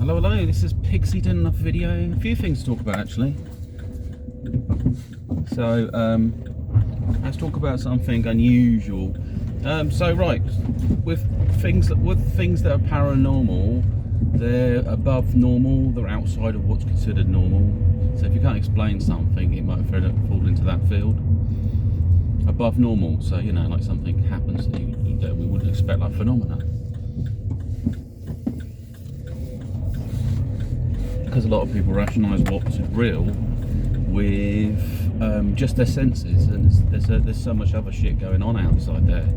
Hello, this is Pixie doing another video. A few things to talk about actually. So, let's talk about something unusual. Right, with things that are paranormal, they're above normal, they're outside of what's considered normal. So if you can't explain something, it might fall into that field. Above normal, so you know, like something happens that we wouldn't expect, like phenomena. Because a lot of people rationalise what's real with just their senses, and there's so much other shit going on outside there.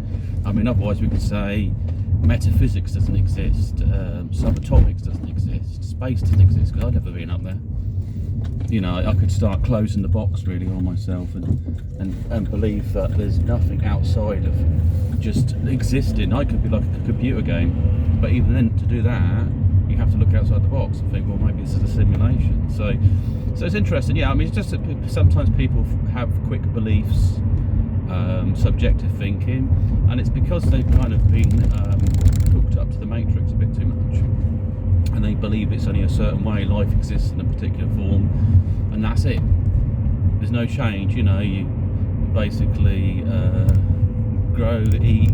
I mean, otherwise we could say metaphysics doesn't exist, subatomics doesn't exist, space doesn't exist, because I've never been up there. You know, I could start closing the box really on myself and believe that there's nothing outside of just existing. I could be like a computer game, but even then, to do that, you have to look outside the box and think, well, maybe this is a simulation. So it's interesting. Yeah, I mean, it's just that sometimes people have quick beliefs, subjective thinking, and it's because they've kind of been hooked up to the matrix a bit too much, and they believe it's only a certain way life exists in a particular form, and that's it. There's no change. You know, you basically grow, eat,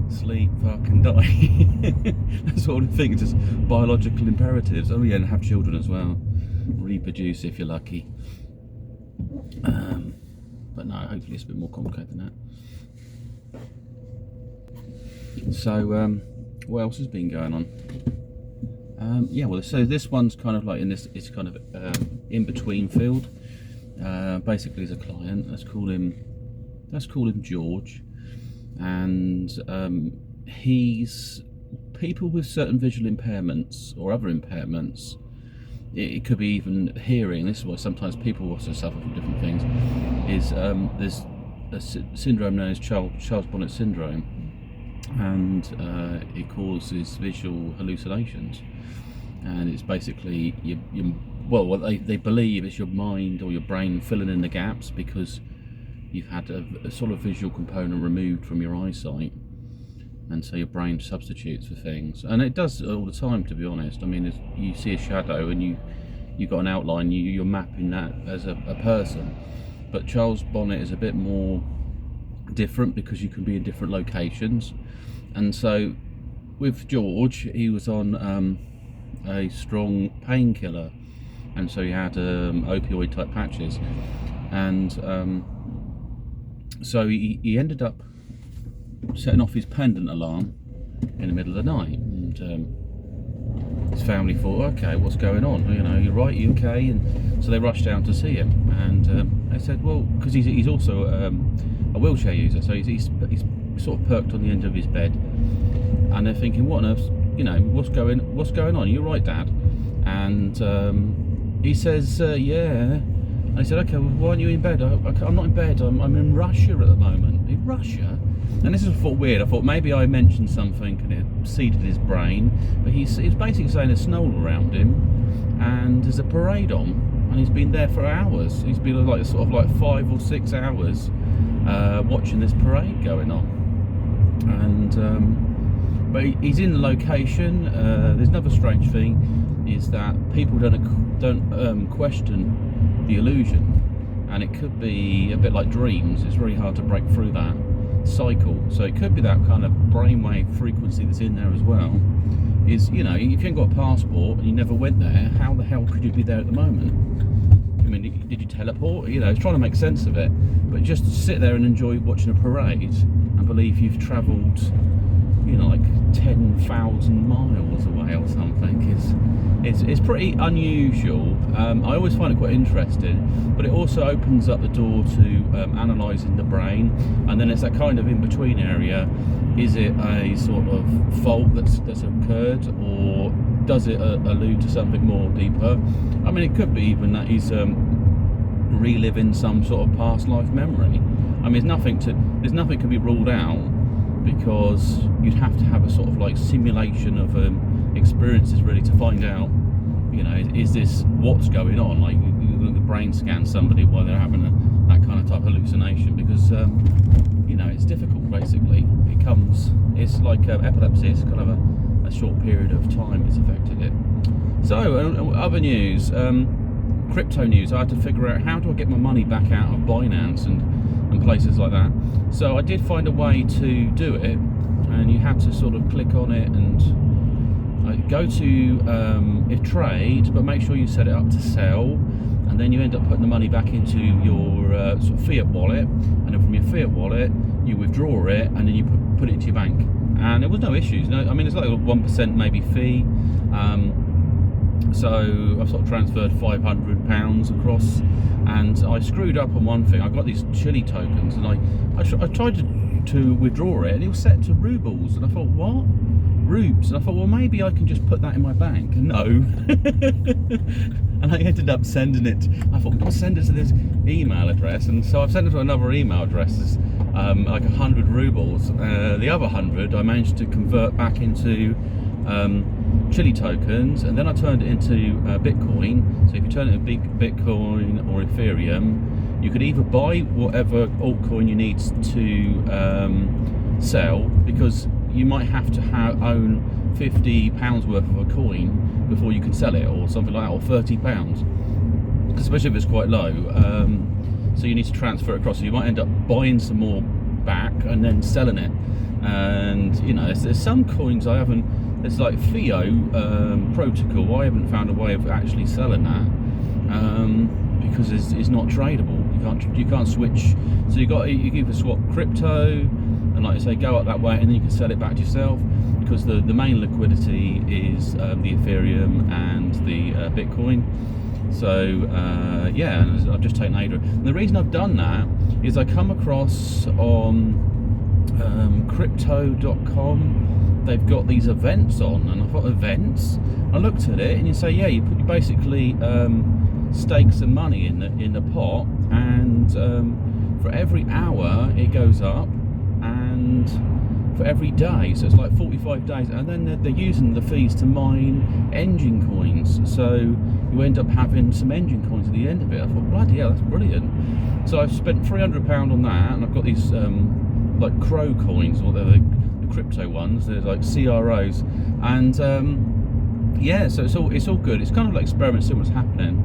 sleep, fucking die. That sort of thing. It's just biological imperatives. Oh yeah, and have children as well. Reproduce if you're lucky. But no, hopefully it's a bit more complicated than that. So, what else has been going on? Yeah, well, so this one's kind of like in this, it's kind of in between field. Basically, as a client, let's call him George. And he's people with certain visual impairments or other impairments. It could be even hearing. This is why sometimes people also suffer from different things. Is there's a syndrome known as Charles Bonnet syndrome, and it causes visual hallucinations. And it's basically they believe it's your mind or your brain filling in the gaps because you've had a sort of visual component removed from your eyesight, and so your brain substitutes for things, and it does all the time, to be honest. I mean, you see a shadow and you've got an outline, you're mapping that as a person. But Charles Bonnet is a bit more different because you can be in different locations. And so with George, he was on a strong painkiller, and so he had opioid type patches, and so he ended up setting off his pendant alarm in the middle of the night, and his family thought, okay, what's going on? You know, you're right, you okay? And so they rushed down to see him, and they said, well, because he's also a wheelchair user, so he's sort of perked on the end of his bed, and they're thinking, what on earth? You know, what's going on? You're right, Dad. And he says, yeah. I said, okay, well, why aren't you in bed? I'm not in bed, I'm in Russia at the moment. In Russia? And this is weird. I thought maybe I mentioned something and it seeded his brain, but he's basically saying there's snow all around him, and there's a parade on, and he's been there for hours. He's been like 5 or 6 hours watching this parade going on. And but he's in the location. There's another strange thing, is that people don't question the illusion, and it could be a bit like dreams. It's very hard to break through that cycle. So it could be that kind of brainwave frequency that's in there as well. Is, you know, if you ain't got a passport and you never went there, how the hell could you be there at the moment? I mean, did you teleport? You know, it's trying to make sense of it. But just to sit there and enjoy watching a parade and believe you've travelled, you know, like 10,000 miles away or something is pretty unusual. I always find it quite interesting, but it also opens up the door to analysing the brain, and then it's that kind of in-between area. Is it a sort of fault that's occurred, or does it allude to something more deeper? I mean, it could be even that he's reliving some sort of past life memory. I mean, there's nothing can be ruled out, because you'd have to have a sort of like simulation of experiences really to find out, you know, is this what's going on? Like, the brain scan somebody while they're having that kind of type of hallucination, because you know, it's difficult. Basically, it's like epilepsy. It's kind of a short period of time it's affected it. So other news, crypto news. I had to figure out how do I get my money back out of Binance and places like that. So I did find a way to do it, and you had to sort of click on it and go to if trade, but make sure you set it up to sell, and then you end up putting the money back into your sort of fiat wallet, and then from your fiat wallet you withdraw it, and then you put it into your bank, and there was no issues. No, I mean, it's like a 1% maybe fee. So I've sort of transferred £500 across, and I screwed up on one thing. I got these chili tokens, and I tried to withdraw it, and it was set to rubles, and I thought, what? Rubes? And I thought, well, maybe I can just put that in my bank. No. And I ended up sending it. I thought, I'll send it to this email address, and so I've sent it to another email address, like 100 rubles. The other 100 I managed to convert back into chili tokens, and then I turned it into Bitcoin. So if you turn it into Bitcoin or Ethereum, you could either buy whatever altcoin you need to sell, because you might have to own £50 worth of a coin before you can sell it, or something like that, or £30, especially if it's quite low. So you need to transfer it across. So you might end up buying some more back and then selling it. And you know, there's some coins I haven't. It's like FIO protocol. I haven't found a way of actually selling that because it's not tradable. You can't switch. So you either swap crypto, and like I say, go up that way, and then you can sell it back to yourself, because the main liquidity is the Ethereum and the Bitcoin. So yeah, and I've just taken Adra. And the reason I've done that is I come across on crypto.com. They've got these events on, and I thought, events? I looked at it, and you say, yeah, you basically stake some money in the pot, and for every hour it goes up, and for every day, so it's like 45 days, and then they're using the fees to mine engine coins, so you end up having some engine coins at the end of it. I thought, bloody hell, that's brilliant. So I've spent £300 on that, and I've got these like crow coins, or they're the crypto ones. They're like CROs, and yeah, so it's all good. It's kind of like experiment, see what's happening,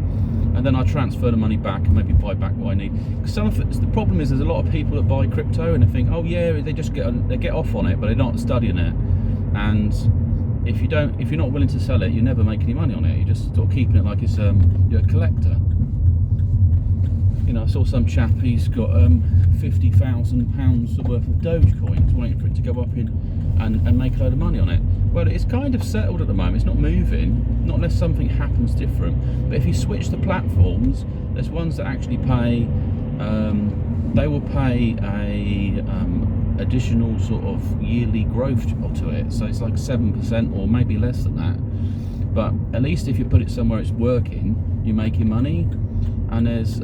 and then I transfer the money back and maybe buy back what I need. Because the problem is there's a lot of people that buy crypto and they think, oh yeah, they just get off on it, but they're not studying it. And if you're not willing to sell it, you never make any money on it. You're just sort of keeping it like it's you're a collector. You know, I saw some chap, he's got £50,000 worth of Dogecoins waiting for it to go up and make a load of money on it. Well, it's kind of settled at the moment. It's not moving, not unless something happens different. But if you switch the platforms, there's ones that actually pay. They will pay a additional sort of yearly growth to it. So it's like 7% or maybe less than that. But at least if you put it somewhere it's working, you're making money. And there's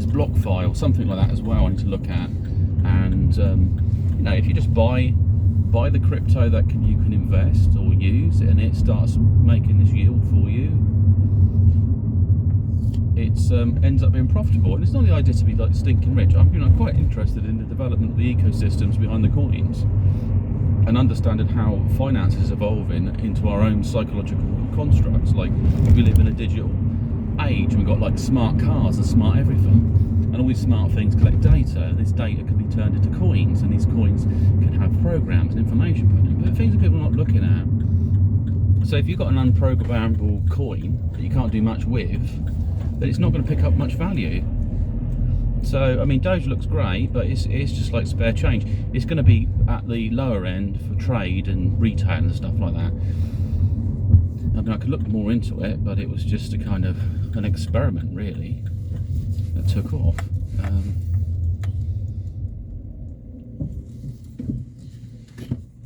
BlockFi or something like that as well I need to look at. And you know, if you just buy the crypto that you can invest or use, and it starts making this yield for you, it ends up being profitable. And it's not the idea to be like stinking rich. I'm quite interested in the development of the ecosystems behind the coins, and understanding how finance is evolving into our own psychological constructs. Like, we live in a digital age, and we've got like smart cars and smart everything, and all these smart things collect data, and this data can be turned into coins, and these coins can have programs and information put in, but things that people are not looking at. So if you've got an unprogrammable coin that you can't do much with, then it's not going to pick up much value. So I mean, Doge looks great, but it's just like spare change. It's going to be at the lower end for trade and retail and stuff like that. I mean, I could look more into it, but it was just a kind of an experiment, really, that took off.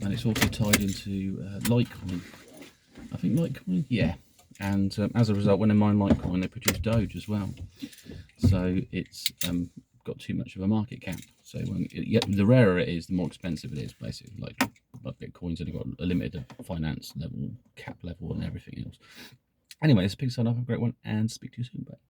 And it's also tied into Litecoin. I think Litecoin, yeah. And as a result, when they mine Litecoin, they produce Doge as well. So it's got too much of a market cap. So the rarer it is, the more expensive it is, basically. Like Bitcoin's only got a limited finance level, cap level, and everything else. Anyway, this is Pig Sign Off. Have a great one, and speak to you soon. Bye.